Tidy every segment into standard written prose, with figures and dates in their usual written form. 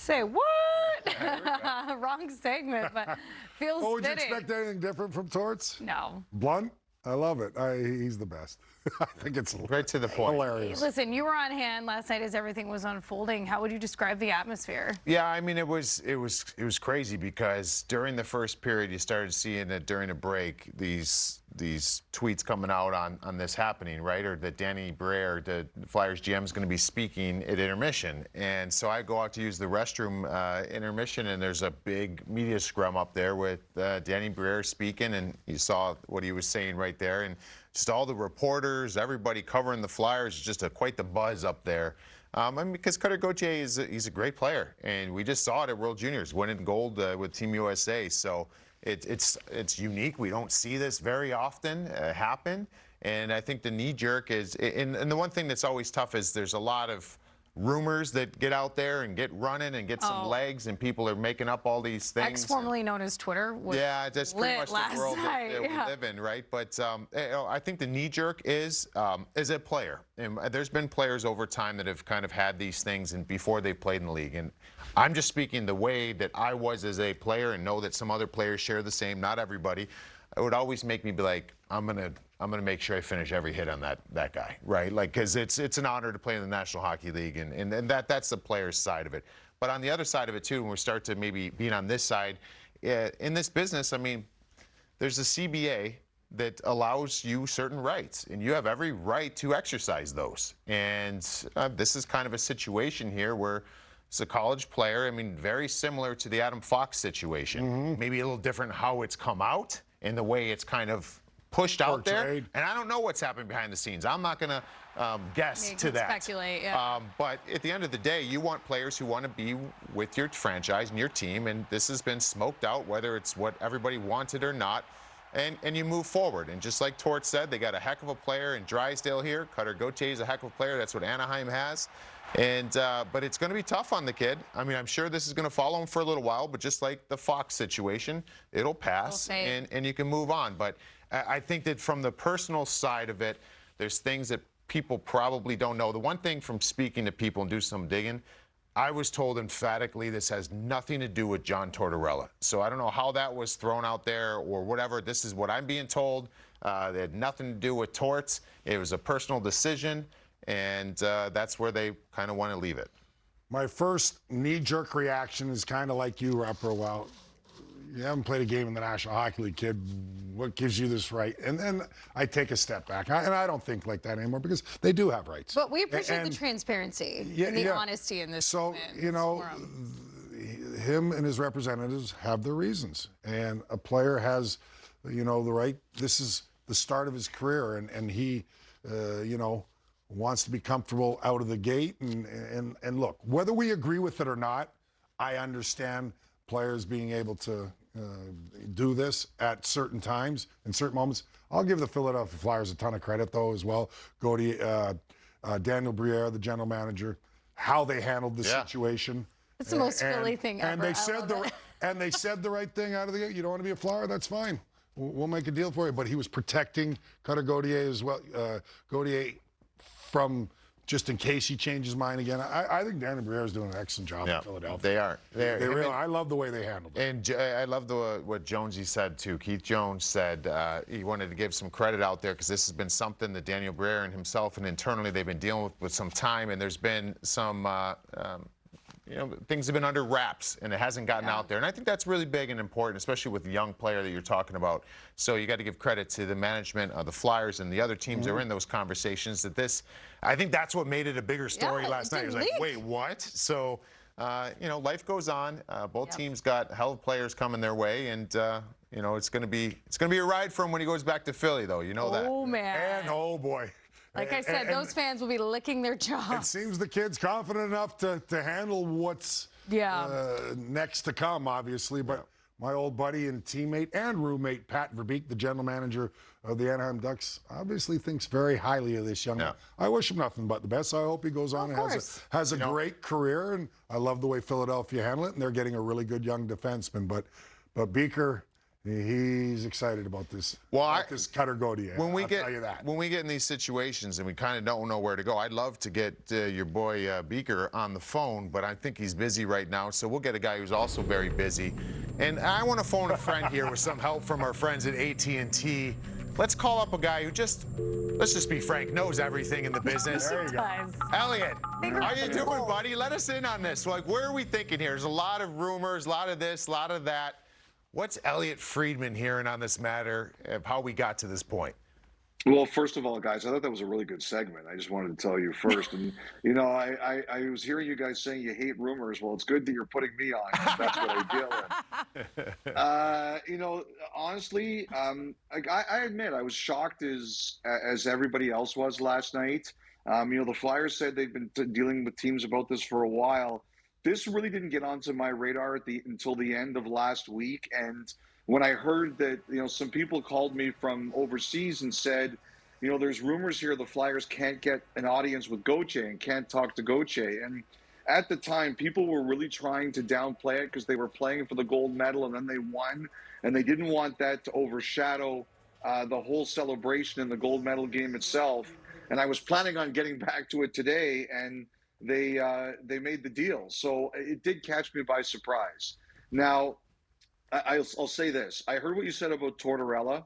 say, what? Wrong segment, but feels Oh, would you fitting. expect anything different from Torts? No. Blunt? I love it. He's the best. I think it's right to the point. Hilarious. Listen, you were on hand last night as everything was unfolding. How would you describe the atmosphere? Yeah, I mean, it was crazy because during the first period, you started seeing it during a break, these tweets coming out on this happening, right? Or that Danny Briere, the Flyers GM, is going to be speaking at intermission. And so I go out to use the restroom intermission, and there's a big media scrum up there with Danny Briere speaking, and you saw what he was saying right there. And just all the reporters, everybody covering the Flyers, just quite the buzz up there. I mean, because Cutter Gauthier he's a great player, and we just saw it at World Juniors, winning gold with Team USA. So it's unique. We don't see this very often happen, and I think the knee jerk is. And the one thing that's always tough is there's a lot of rumors that get out there and get running and get some legs, and people are making up all these things. Formerly known as Twitter. Was that's pretty much the world that we yeah. live in, right? But I think the knee jerk is a player. And there's been players over time that have kind of had these things and before they've played in the league. And I'm just speaking the way that I was as a player, and know that some other players share the same. Not everybody. It would always make me be like, I'm gonna make sure I finish every hit on that guy, right? Like, because it's an honor to play in the National Hockey League, and that's the player's side of it. But on the other side of it too, when we start to maybe being on this side, in this business, I mean, there's a CBA that allows you certain rights, and you have every right to exercise those. And this is kind of a situation here where it's a college player. I mean, very similar to the Adam Fox situation. Maybe a little different how it's come out and the way it's kind of pushed out there. And I don't know what's happening behind the scenes. I'm not going to guess to that. Speculate, yeah. But at the end of the day, you want players who want to be with your franchise and your team, and this has been smoked out, whether it's what everybody wanted or not. And you move forward. And just like Tort said, they got a heck of a player in Drysdale here. Cutter Gauthier is a heck of a player. That's what Anaheim has. And but it's going to be tough on the kid. I mean, I'm sure this is going to follow him for a little while, but just like the Fox situation, it'll pass, and you can move on. But I think that from the personal side of it, there's things that people probably don't know. The one thing from speaking to people and do some digging, I was told emphatically this has nothing to do with John Tortorella. So I don't know how that was thrown out there or whatever. This is what I'm being told. It had nothing to do with Torts. It was a personal decision, and that's where they kind of want to leave it. My first knee-jerk reaction is kind of like you, Repro. Well, you haven't played a game in the National Hockey League, kid. What gives you this right? And then I take a step back. And I don't think like that anymore because they do have rights. But we appreciate the transparency and the honesty in this. So, you know, him and his representatives have their reasons. And a player has, you know, the right. This is the start of his career. And he, you know, wants to be comfortable out of the gate. And look, whether we agree with it or not, I understand players being able to do this at certain times, in certain moments. I'll give the Philadelphia Flyers a ton of credit, though, as well. Gauthier, Daniel Briere, the general manager, how they handled the situation. It's the most Philly thing ever. And they said the right thing out of the gate. You don't want to be a Flyer? That's fine. We'll make a deal for you. But he was protecting Cutter Gauthier as well. Gauthier from just in case he changes mind again. I think Daniel Briere is doing an excellent job in Philadelphia. They are. They really. I love the way they handled it. And I love what Jonesy said too. Keith Jones said he wanted to give some credit out there because this has been something that Daniel Briere and himself and internally they've been dealing with some time, and there's been some you know, things have been under wraps and it hasn't gotten out there. And I think that's really big and important, especially with the young player that you're talking about. So you got to give credit to the management of the Flyers and the other teams that were in those conversations. I think that's what made it a bigger story last night. It was like, wait, what? So, you know, life goes on. Both teams got hell of players coming their way, and you know, it's going to be a ride for him when he goes back to Philly, though. You know that. Oh man. And oh boy. Like I said, those fans will be licking their jaws. It seems the kid's confident enough to handle what's next to come, obviously. But my old buddy and teammate and roommate, Pat Verbeek, the general manager of the Anaheim Ducks, obviously thinks very highly of this young man. I wish him nothing but the best. I hope he goes on and has a great career. And I love the way Philadelphia handled it. And they're getting a really good young defenseman. But Beaker, he's excited about this. Well, about this Cutter Gauthier. When we I'll get tell you that. when we get in these situations and we kind of don't know where to go, I'd love to get your boy Beaker on the phone, but I think he's busy right now. So we'll get a guy who's also very busy. And I want to phone a friend here with some help from our friends at AT&T. Let's call up a guy who let's just be frank, knows everything in the business. There you go. Elliot, how you doing, buddy? Let us in on this. Like, where are we thinking here? There's a lot of rumors, a lot of this, a lot of that. What's Elliot Friedman hearing on this matter of how we got to this point? Well, first of all, guys, I thought that was a really good segment. I just wanted to tell you first. And, you know, I was hearing you guys saying you hate rumors. Well, it's good that you're putting me on. That's what I deal with. You know, honestly, I admit I was shocked as everybody else was last night. You know, the Flyers said they've been dealing with teams about this for a while. This really didn't get onto my radar until the end of last week. And when I heard that, you know, some people called me from overseas and said, you know, there's rumors here the Flyers can't get an audience with Gauthier and can't talk to Gauthier. And at the time, people were really trying to downplay it because they were playing for the gold medal and then they won. And they didn't want that to overshadow the whole celebration and the gold medal game itself. And I was planning on getting back to it today, and they made the deal. So it did catch me by surprise. Now, I'll say this. I heard what you said about Tortorella.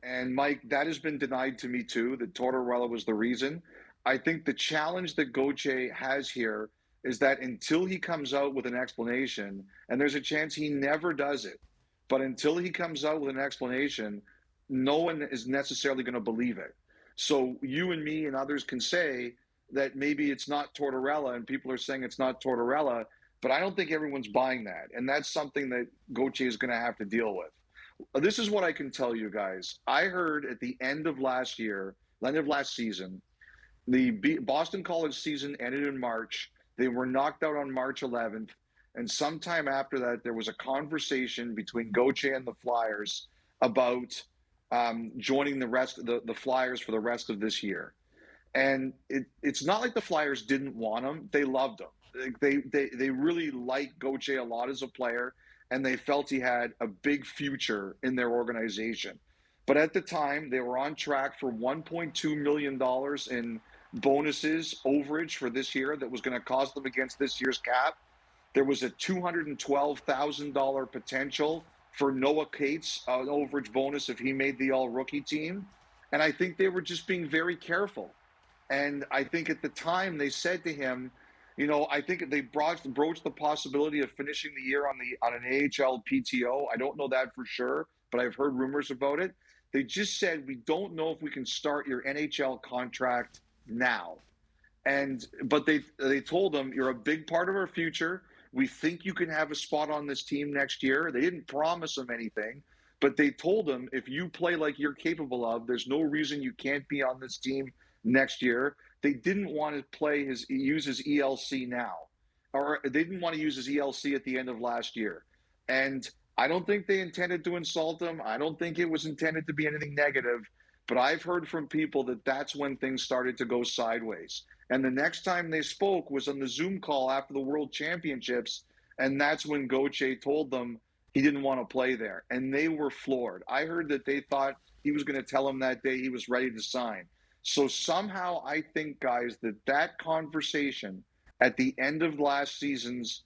And, Mike, that has been denied to me, too, that Tortorella was the reason. I think the challenge that Gauthier has here is that until he comes out with an explanation, and there's a chance he never does it, but until he comes out with an explanation, no one is necessarily going to believe it. So you and me and others can say that maybe it's not Tortorella, and people are saying it's not Tortorella, but I don't think everyone's buying that. And that's something that Gauthier is going to have to deal with. This is what I can tell you guys. I heard at the end of last season, the Boston College season ended in March. They were knocked out on March 11th. And sometime after that, there was a conversation between Gauthier and the Flyers about joining the Flyers for the rest of this year. And it's not like the Flyers didn't want him. They loved him. They really liked Gauthier a lot as a player, and they felt he had a big future in their organization. But at the time, they were on track for $1.2 million in bonuses overage for this year that was going to cost them against this year's cap. There was a $212,000 potential for Noah Cates, an overage bonus if he made the all-rookie team. And I think they were just being very careful. And I think at the time they said to him, you know, I think they broached the possibility of finishing the year on an AHL PTO. I don't know that for sure, but I've heard rumors about it. They just said, we don't know if we can start your NHL contract now. But they told him, you're a big part of our future. We think you can have a spot on this team next year. They didn't promise him anything, but they told him, if you play like you're capable of, there's no reason you can't be on this team next year. They didn't want to use his ELC now, or they didn't want to use his ELC at the end of last year. And I don't think they intended to insult him. I don't think it was intended to be anything negative, but I've heard from people that that's when things started to go sideways. And the next time they spoke was on the Zoom call after the World Championships, and that's when Gauthier told them he didn't want to play there. And they were floored. I heard that they thought he was going to tell them that day he was ready to sign. So somehow I think, guys, that conversation at the end of last season's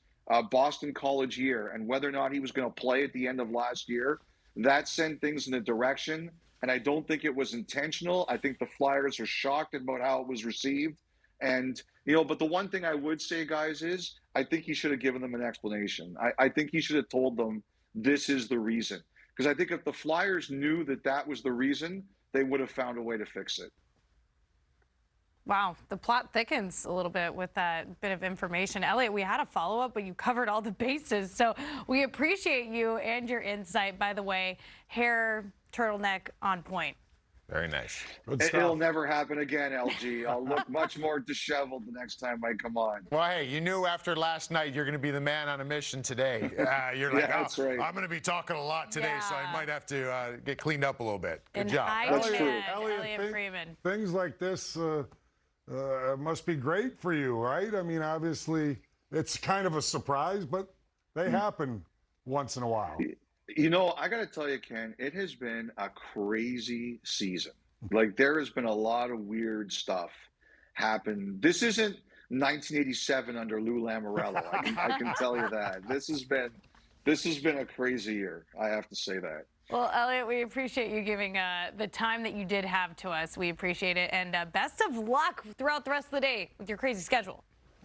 Boston College year and whether or not he was going to play at the end of last year, that sent things in a direction. And I don't think it was intentional. I think the Flyers are shocked about how it was received. And, you know, but the one thing I would say, guys, is I think he should have given them an explanation. I think he should have told them this is the reason. Because I think if the Flyers knew that that was the reason, they would have found a way to fix it. Wow, the plot thickens a little bit with that bit of information. Elliot, we had a follow-up, but you covered all the bases. So we appreciate you and your insight. By the way, hair, turtleneck on point. Very nice. It'll never happen again, LG. I'll look much more disheveled the next time I come on. Well, hey, you knew after last night you're going to be the man on a mission today. You're like, that's right. I'm going to be talking a lot today, so I might have to get cleaned up a little bit. Good And job. That's true. Elliot Friedman. Things like this must be great for you, right? I mean, obviously, it's kind of a surprise, but they happen once in a while. You know, I got to tell you, Ken, it has been a crazy season. Like, there has been a lot of weird stuff happen. This isn't 1987 under Lou Lamoriello. I can tell you that. This has been a crazy year. I have to say that. Well, Elliot, we appreciate you giving the time that you did have to us. We appreciate it. And best of luck throughout the rest of the day with your crazy schedule.